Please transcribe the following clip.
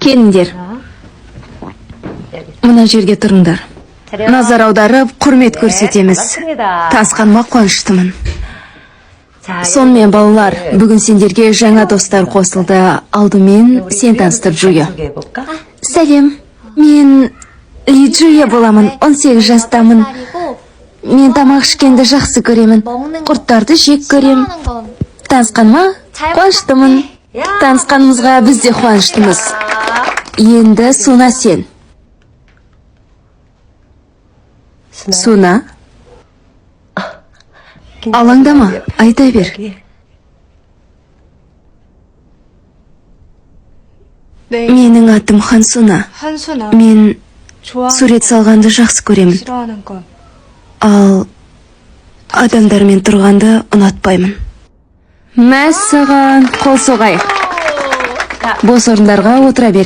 Келіңдер. Мына жерге тұрыңдар. Назар аударып, құрмет көрсетеміз. Танысқаныма қуаныштымын. Сонымен балалар, бүгін сендерге жаңа достар қосылды. Алдымен сен таныстыр, Джуя. Сәлем, мен Ли Джуя боламын, 18 жастамын. Мен тамақ ішкенді жақсы көремін, құрттарды жек көрем. Танысқаныма қуаныштымын. Танысқанымызға біз де қуаныштымыз. Енді Суна сен. Суна? Алаңдама, айта бер. Менің атым Хансуна. Мен сурет салғанды жақсы көремін. Ал адамдармен тұрғанды ұнатпаймын. Мәссаған, қол соғайық. Бос орындарға отыра беріңдер.